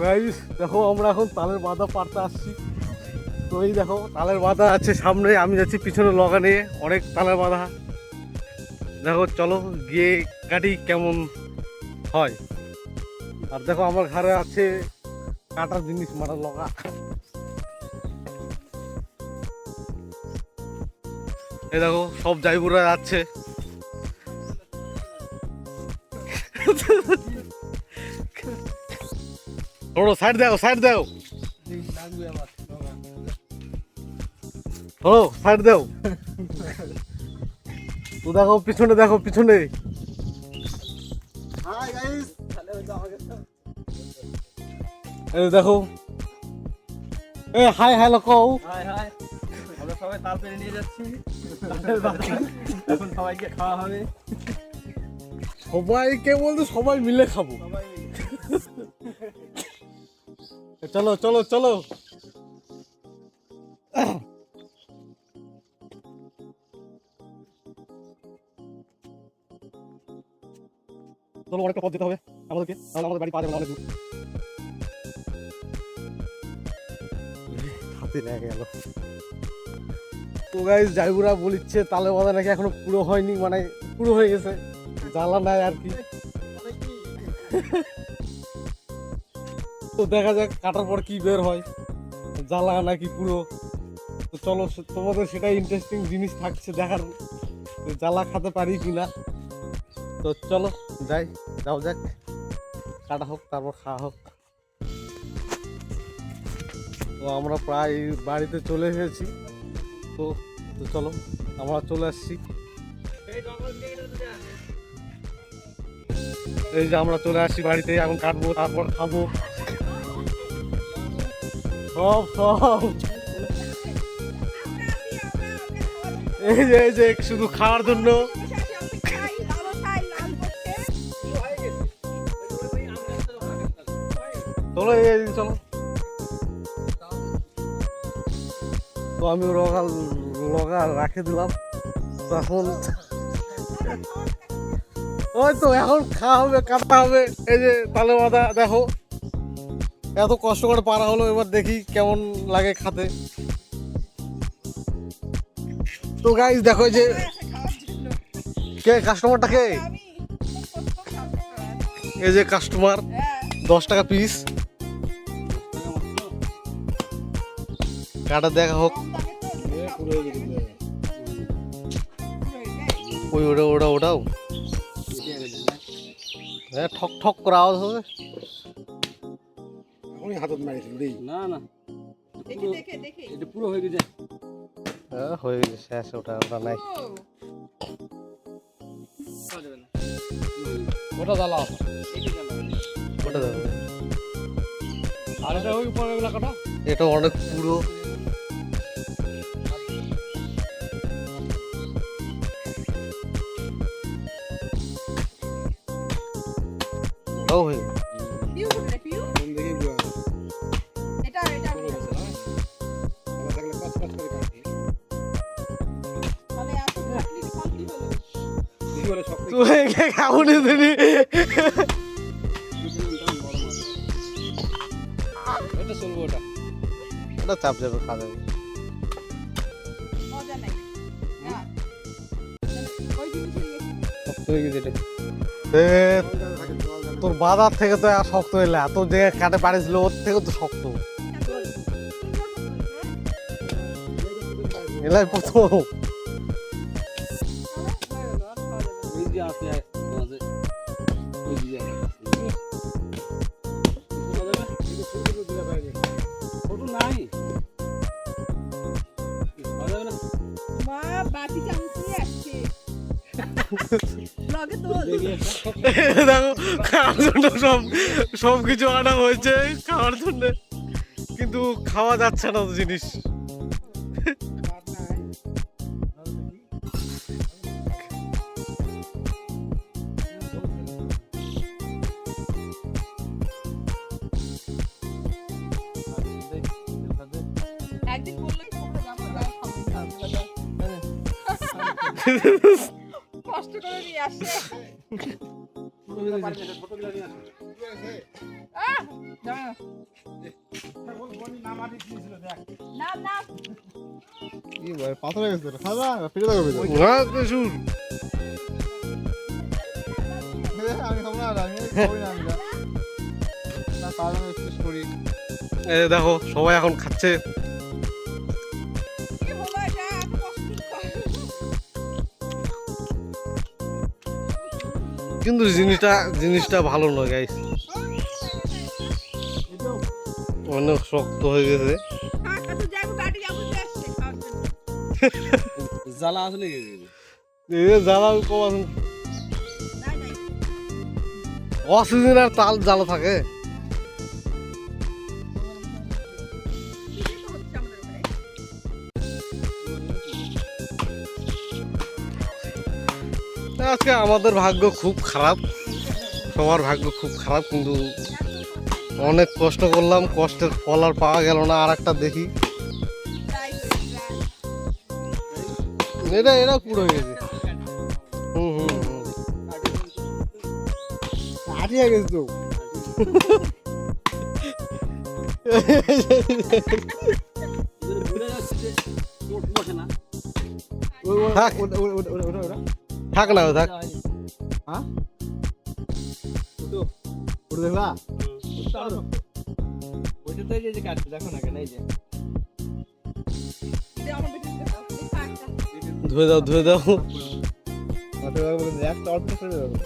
Guys দেখো আমরা এখন তালের বাঁধা পাড়তে আসছি। তো এই দেখো তালের বাঁধা আছে সামনে, আমি যাচ্ছি পিছনে লগা নিয়ে, অনেক তালের বাঁধা। দেখো চলো গিয়ে কাটি কেমন হয়। আর দেখো আমার ঘরে আছে কাটার জিনিস, মারার লগা। এই দেখো সব জায়গুরা যাচ্ছে। সাইড দাও, সাইড দাও, হলো সাইড দাও। তো দেখো পিছনে, দেখো পিছনে। এই দেখো হাই হ্যালো কও। আমরা সবাই তাল পেরে নিয়ে যাচ্ছি, এখন সবাইকে খাওয়া হবে। সবাইকে বলতে সবাই মিলে খাবো। চলো চলো চলো। চলো অনেকটা পথ যেতে হবে আমাদেরকে, তাহলে আমাদের বাড়ি পাওয়া যাবে না, অনেক দূর। হাতে লেগে গেল। তো গাইস জায়গুরা বলিচ্ছে তালে বাঁধা নাকি এখনো পুরো হয়নি, মানে পুরো হয়ে গেছে, জ্বালা নাই আর কি। তো দেখা যাক কাটার পর কি বের হয়, জ্বালা নাকি পুরো। তো চলো তোমাদের সেটাই ইন্টারেস্টিং জিনিস থাকছে দেখার, জ্বালা খেতে পারি কিনা। তো চলো যাই, যাও যাক, কাটা হোক তারপর খাওয়া হোক। তো আমরা প্রায় বাড়িতে চলে এসেছি। তো তো চলো আমরা চলে আসছি, এই যে আমরা চলে আসছি বাড়িতে, এখন কাটবো তারপর খাবো সব সব। এই যে শুধু খাওয়ার জন্য। চলো এই চলো। তো আমি লগা রাখে দিলাম। তো এখন ওই তো এখন খাওয়া হবে, কাটা হবে। এই যে তালে বাঁধা দেখো, এত কষ্ট করে পারা হলো, এবার দেখি কেমন লাগে খাতে। তো গাইস দেখো যে কে কাস্টমারটা, কে এই যে কাস্টমার, 10 টাকা পিস। কাটা দেখা হোক। ওই ওটা ওটা ওটাও হ্যাঁ, ঠক ঠক করে আওয়াজ হবে। হাতত মারিছিল না না, এটা পুরো হয়ে গেছে। হ্যাঁ হয়ে গেছে, শেষ। ওটা ওটা নাই, ওটা জ্বালা, ওটা দেখো। আর এটা ওই উপরে কাটা, এটা অনেক পুরো। ওটাও হয়ে গেছে। ওটা চাপ যাবে, খাওয়া যাবে। তোর বাজার থেকে তো আর শক্ত হইলে, তোর যে কাটে পারিছিল ওর থেকে তো শক্ত এলাই প্রথম। দেখো খাওয়ার জন্য সব কিছু আনা হয়েছে খাওয়ার জন্য, কিন্তু খাওয়া যাচ্ছে না তো জিনিস। কষ্ট করে নিয়ে আসে। ছোট নাম নাম কি ভাই পাথর হয়ে গেছে খাবা ফিরে দাও ভিতরে হ্যাঁ শুন আমি খাবো না আমি খাবো না আমি না তাহলে আমি একটু করি এই দেখো সবাই এখন খাচ্ছে কি হলো এটা এত কষ্ট কিন্তু জিনিসটা ভালো নয় গাইস, অনেক শক্ত হয়ে গেছে। কাকা তো যাইবো গাড়ি যাবো আসছে খাওয়ার জন্য জ্বালা আসলে এই জ্বালা কম নাই নাই অসিজন আর তাল জ্বালা থাকে। কি তো হচ্ছে আমাদের ওখানে আজকে আমাদের ভাগ্য খুব খারাপ, সবার ভাগ্য খুব খারাপ, কিন্তু অনেক কষ্ট করলাম, কষ্টের ফল আর পাওয়া গেল না। আর একটা দেখি, এটা পুরো হয়ে গেছে। হুম হুম হুম হারিয়ে গেছে তো থাক থাক না থাক। হ্যাঁ ওটা দেখলা ওইটা তো এই যে কাটছে দেখো না কেন এই যে ধুয়ে দাও ধুয়ে দাও। একটা অল্প করে দেবো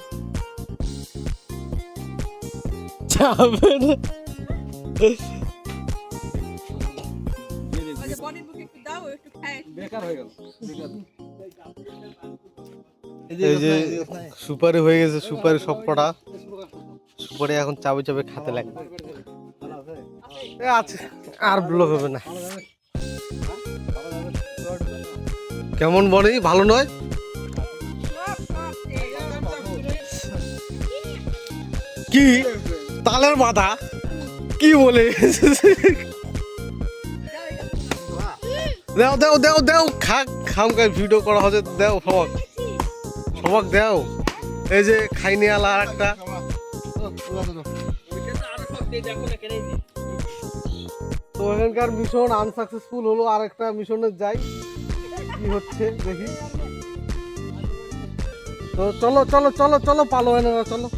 যাবে না। বনির মুখে একটু দাও একটু খাই বেকার হয়ে গেল এই যে সুপারি হয়ে গেছে, সুপারি সব কটা সুপারি এখন চাবে চাবে খেতে লাগবে। এ আছে আর ব্লক হবে না। কেমন বনি ভালো নয়? কি তালের মাথা কি বলে? দেও দেও দেও দেও খামকার ভিডিও করা হচ্ছে, দেও সবাক সবাক দেও। এই যে খাইনি আলা আর একটা। তো এখানকার মিশন আনসাকসেসফুল হলো, আর একটা মিশনে যাই কি হচ্ছে দেখি। তো চলো চলো চলো চলো পালো এনে চলো।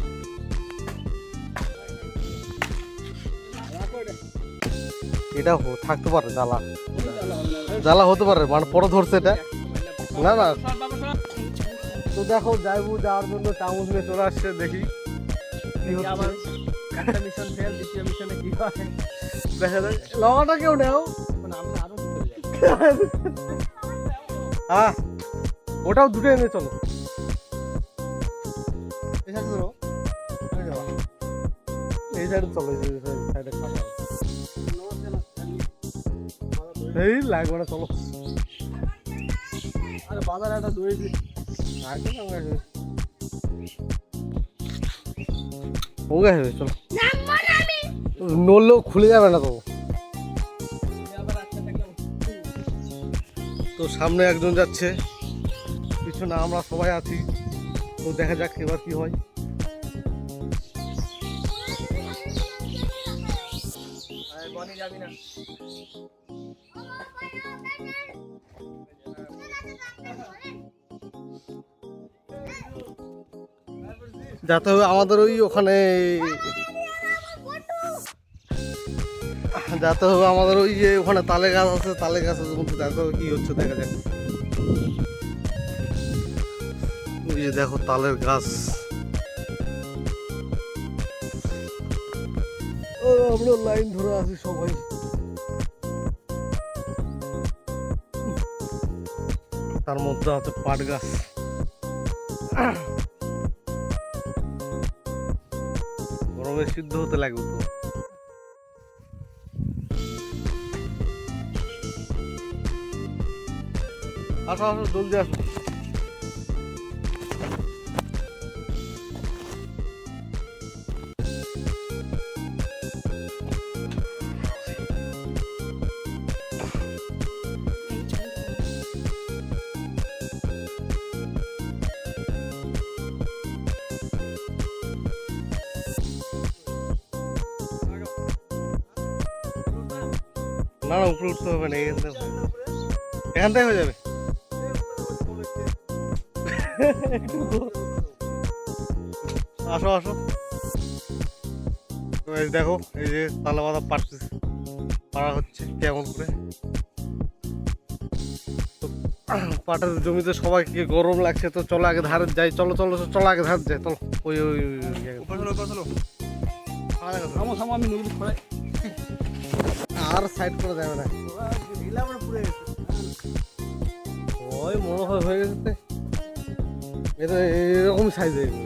এটা থাকতে পারে জ্বালা, জ্বালা হতে পারে, মানে পরে ধরছে এটা না না। তো দেখো যাইবো যাওয়ার জন্য চামচ নিয়ে চলে আসছে, দেখি কি হচ্ছে। একটা মিশন ফেল, দ্বিতীয় মিশনে কি হয় দেখা যাক। লগাটা কেউ নেও। আমরা আরো দূরে যাই। হ্যাঁ ওটাও দুটো এনে চলো। এসে ধরো এই সাইডে চলো, এই সাইডে খাওয়া এই লাগবে না, চলো। আরে বাজারে একটা দই ওগে হবে চলো। নড়লেও খুলে যাবে না তো। তো সামনে একজন যাচ্ছে, পিছনে আমরা সবাই আছি। তো দেখা যাক এবার কি হয়। বনি যাবি না যাতে হবে আমাদের ওই ওখানে, যাতে হবে আমাদের ওই যে ওখানে তালে গাছ আছে, তালে গাছের মধ্যে দেখো কি হচ্ছে, দেখা যাক। ওই যে দেখো তালের গাছ, আমরা লাইন ধরে আছি সবাই। তার মধ্যে আছে পাট গাছ। গরমে সিদ্ধ হতে লাগবে তো। আসো আসো জলদি আসো। না না উপরে উঠতে হবে না, এখান থেকে হয়ে যাবে। আসো আসো। তো এই দেখো এই যে তালা বাঁধা পাড়া হচ্ছে কেমন করে। তো পাটের জমিতে সবাইকে গরম লাগছে, তো চলো আগে ধারে যাই। চলো চলো চলো আগে ধারে যাই। চলো ওই ওই থামো থামো, আমি নদী খোলাই। আর সাইড করে যাবে না, ওই মনে হয় হয়ে গেছে। এটা এরকম সাইজ হয়ে গেল।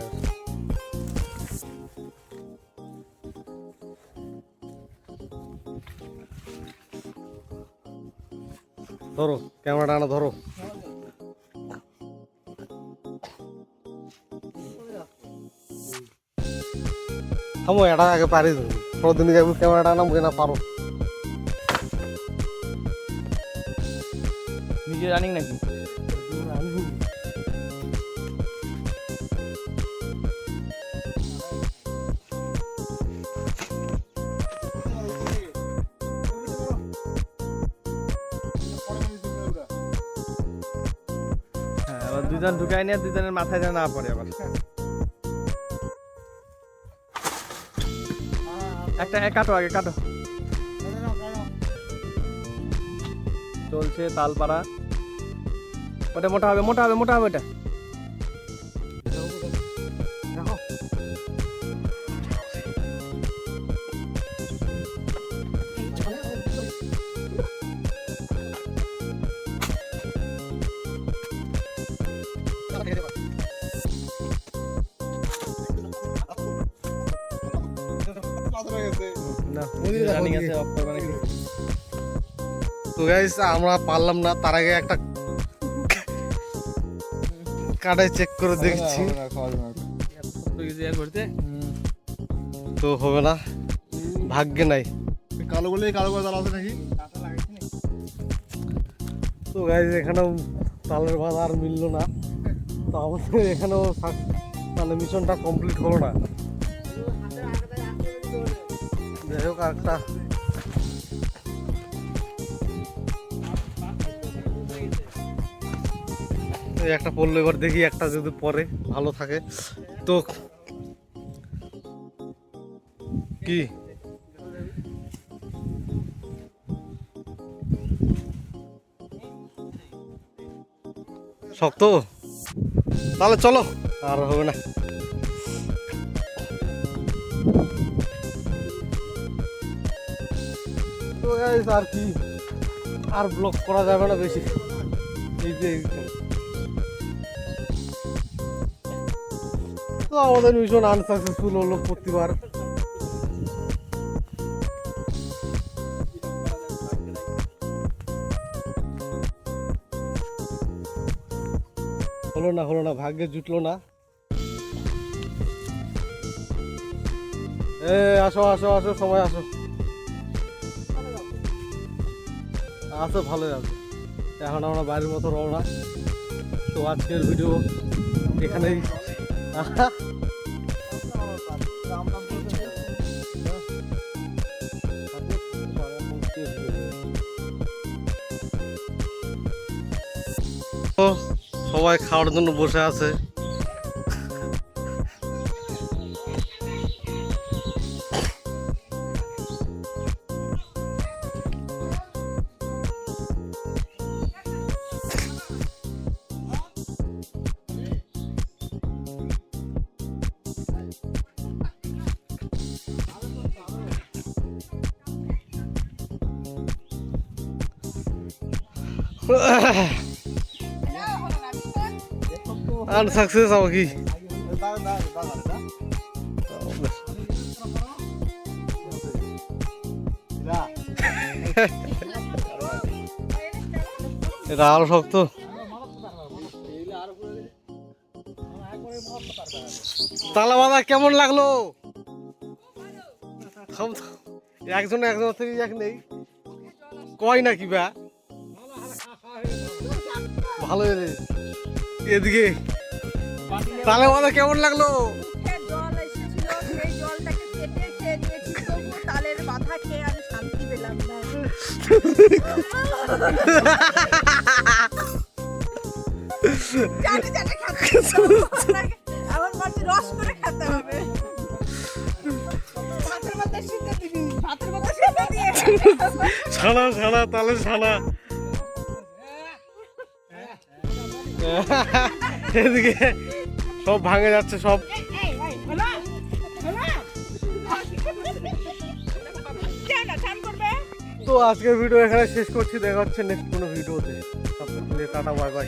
ধরো ক্যামেরাটা আনা, ধরো। থামো, এটা আগে পারি প্রতিদিন যাবো, ক্যামেরাটা আনা না পারো। নিজে রানিং নাকি? হ্যাঁ, আবার দুজন ঢুকাই নিয়ে দুজনের মাথায় যেন না পড়ে আবার। একটা কাটো, আগে কাটো। চলছে তালপাড়া। ওটা মোটা হবে, মোটা হবে, মোটা হবে ওটা। না, রানিং আছে, অফ করবে নাকি? তো গাইস আমরা পারলাম না, তার আগে একটা কাটাই চেক করে দেখছি, তো হবে না, ভাগ্যে নাই। কালো বলে কালো করে তালা আছে নাকি? তো গাইস এখানেও তালের বাঁধা আর মিললো না, তো আমাদের এখানেও মানে মিশনটা কমপ্লিট হলো না। যাই হোক একটা একটা পড়লো, এবার দেখি একটা যদি পরে ভালো থাকে তো। কি শক্ত, তাহলে চলো, আর হবে না। তো গাইস আর কি, আর ব্লক করা যাবে না বেশি। এই যে তো আমাদের মিশন আনসাকসেসফুল হলো প্রতিবার। হলো না, ভাগ্যে জুটলো না। আসো আসো আসো, সবাই আসো, আসো, ভালোই আছে। এখন আমরা বাড়ির মতো রওনা। তো আজকের ভিডিও এখানেই। তো সবাই খাওয়ার জন্য বসে আছে। আনসাকসেস হবে কি? এটা আরো শক্ত। তালা বাঁধা কেমন লাগলো? একজন থেকে এক নেই কয় না কি বা ভালো। এদিকে তালা বাঁধা কেমন লাগলো? জল এসেছিল, সেই জলটাকে কেটে খেয়ে নিয়েছি, তবু তালের বাধা খেয়ে আমি শান্তি পেলাম না। চাটে চাটে খেতে হবে। আমার মাঝে রস করে খেতে হবে। ভাতের মধ্যে সিদ্ধ দিবি, ভাতের মধ্যে সিদ্ধ দিয়ে। ছানা ছানা তালে ছানা। এদিকে সব ভাঙে যাচ্ছে সব। তো আজকের ভিডিও এখানে শেষ করছি, দেখা হচ্ছে নেক্সট কোনো ভিডিওতে। Tata bye bye.